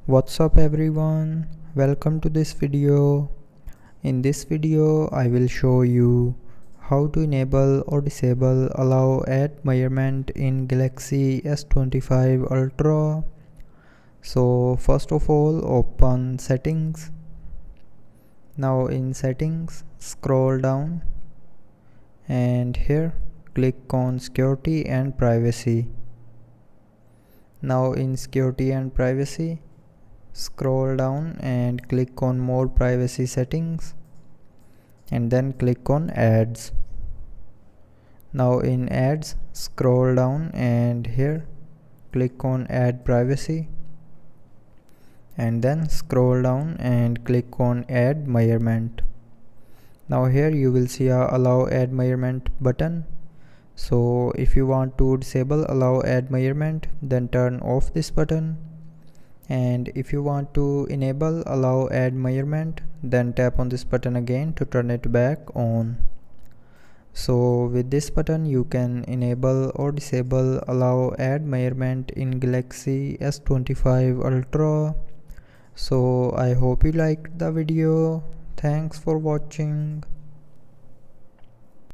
What's up everyone, welcome to this video. In this video I will show you how to enable or disable allow add measurement in Galaxy S25 Ultra. So first of all, open settings. Now in settings, scroll down and here click on security and privacy. Now in security and privacy, scroll down and click on more privacy settings and then click on ads. Now in ads, scroll down and here click on add privacy and then scroll down and click on add measurement. Now here you will see a allow add measurement button. So if you want to disable allow add measurement, then turn off this button. And if you want to enable allow add measurement, then tap on this button again to turn it back on. So with this button you can enable or disable allow add measurement in Galaxy S25 Ultra. So I hope you liked the video. Thanks for watching.